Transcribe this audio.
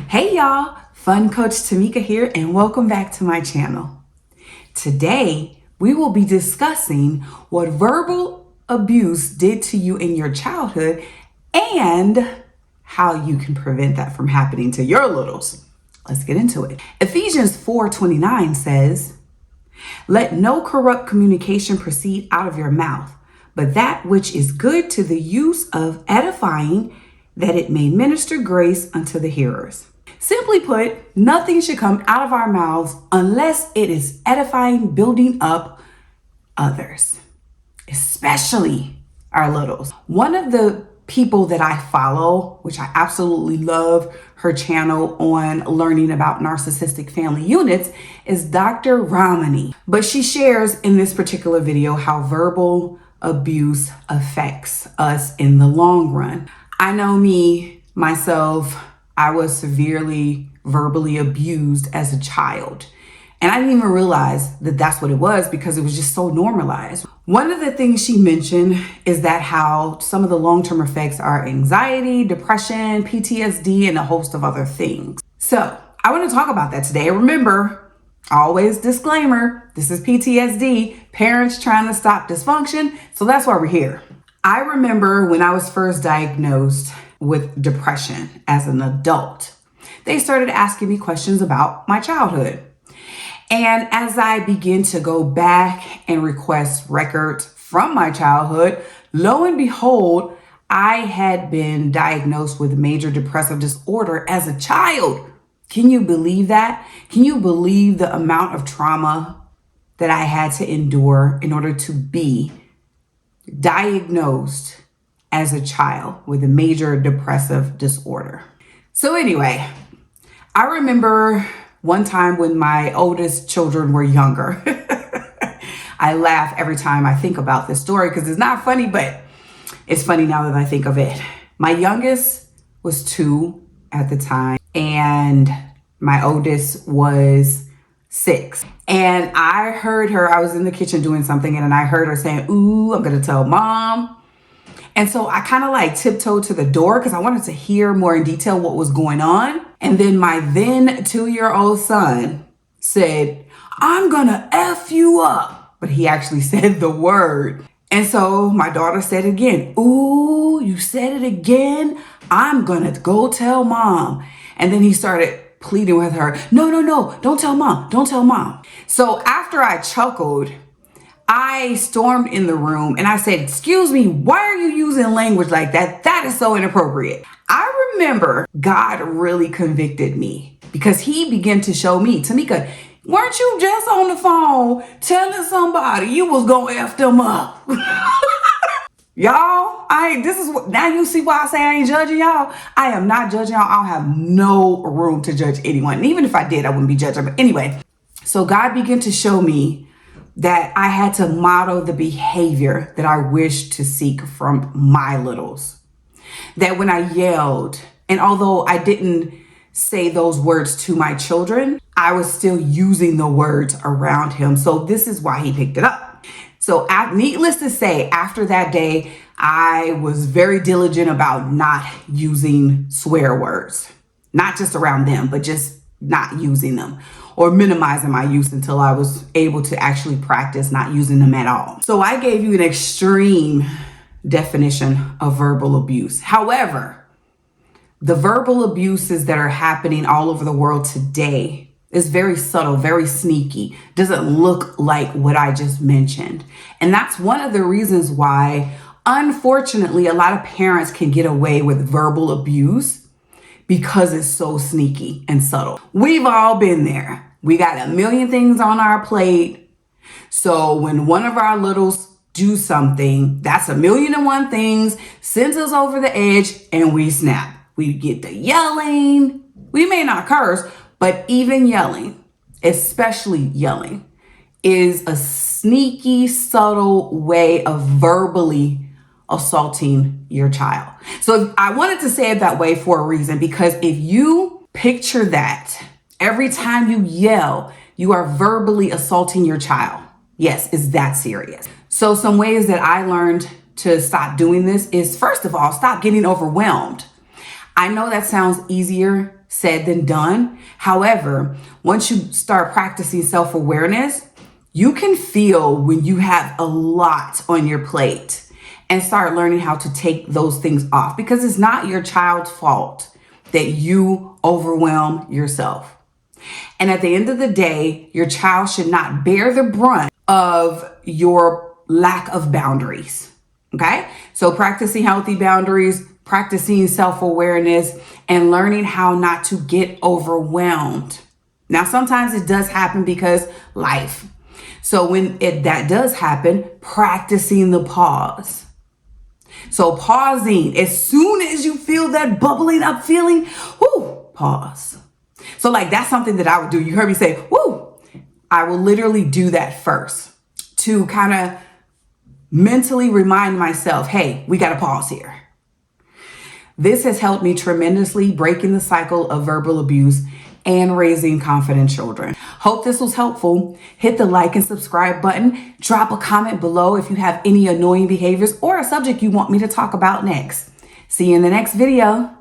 Hey y'all, Fun Coach Tamika here and welcome back to my channel. Today, we will be discussing what verbal abuse did to you in your childhood and how you can prevent that from happening to your littles. Let's get into it. Ephesians 4:29 says, "Let no corrupt communication proceed out of your mouth, but that which is good to the use of edifying, that it may minister grace unto the hearers." Simply put, nothing should come out of our mouths unless it is edifying, building up others, especially our littles. One of the people that I follow, which I absolutely love her channel on learning about narcissistic family units, is Dr. Ramani. But she shares in this particular video how verbal abuse affects us in the long run. I know myself, I was severely verbally abused as a child. And I didn't even realize that that's what it was because it was just so normalized. One of the things she mentioned is that how some of the long-term effects are anxiety, depression, PTSD, and a host of other things. So I want to talk about that today. Remember, always disclaimer, this is PTSD, parents trying to stop dysfunction. So that's why we're here. I remember when I was first diagnosed with depression as an adult, they started asking me questions about my childhood. And as I began to go back and request records from my childhood, lo and behold, I had been diagnosed with major depressive disorder as a child. Can you believe that? Can you believe the amount of trauma that I had to endure in order to be diagnosed as a child with a major depressive disorder? So anyway, I remember one time when my oldest children were younger. I laugh every time I think about this story because it's not funny, but it's funny now that I think of it. My youngest was 2 at the time and my oldest was 6. And I heard her, I was in the kitchen doing something and I heard her saying, "Ooh, I'm gonna tell mom." And so I kind of like tiptoed to the door because I wanted to hear more in detail what was going on. And then my then 2-year-old son said, "I'm gonna F you up." But he actually said the word. And so my daughter said again, "Ooh, you said it again? I'm gonna go tell mom." And then he started pleading with her, no, don't tell mom, don't tell mom. So after I chuckled, I stormed in the room and I said, "Excuse me, why are you using language like that? That is so inappropriate." I remember God really convicted me because he began to show me, "Tamika, weren't you just on the phone telling somebody you was gonna F them up?" Y'all, now you see why I say I ain't judging y'all. I am not judging y'all. I don't have no room to judge anyone. And even if I did, I wouldn't be judging. But anyway, so God began to show me that I had to model the behavior that I wished to seek from my littles. That when I yelled, and although I didn't say those words to my children, I was still using the words around him. So this is why he picked it up. So needless to say, after that day, I was very diligent about not using swear words, not just around them, but just not using them or minimizing my use until I was able to actually practice not using them at all. So I gave you an extreme definition of verbal abuse. However, the verbal abuses that are happening all over the world today is very subtle, very sneaky, doesn't look like what I just mentioned. And that's one of the reasons why, unfortunately, a lot of parents can get away with verbal abuse because it's so sneaky and subtle. We've all been there. We got a million things on our plate. So when one of our littles do something, that's 1,000,001 things, sends us over the edge and we snap. We get the yelling. We may not curse, but even yelling, especially yelling, is a sneaky, subtle way of verbally assaulting your child. So I wanted to say it that way for a reason, because if you picture that every time you yell, you are verbally assaulting your child. Yes, it's that serious. So some ways that I learned to stop doing this is, first of all, stop getting overwhelmed. I know that sounds easier said than done. However, once you start practicing self-awareness, you can feel when you have a lot on your plate and start learning how to take those things off, because it's not your child's fault that you overwhelm yourself. And at the end of the day, your child should not bear the brunt of your lack of boundaries. Okay? So practicing healthy boundaries, practicing self-awareness, and learning how not to get overwhelmed. Now, sometimes it does happen because life. So when that does happen, practicing the pause. So pausing as soon as you feel that bubbling up feeling, pause. So like that's something that I would do. You heard me say, I will literally do that first to kind of mentally remind myself, hey, we got to pause here. This has helped me tremendously breaking the cycle of verbal abuse and raising confident children. Hope this was helpful. Hit the like and subscribe button. Drop a comment below if you have any annoying behaviors or a subject you want me to talk about next. See you in the next video.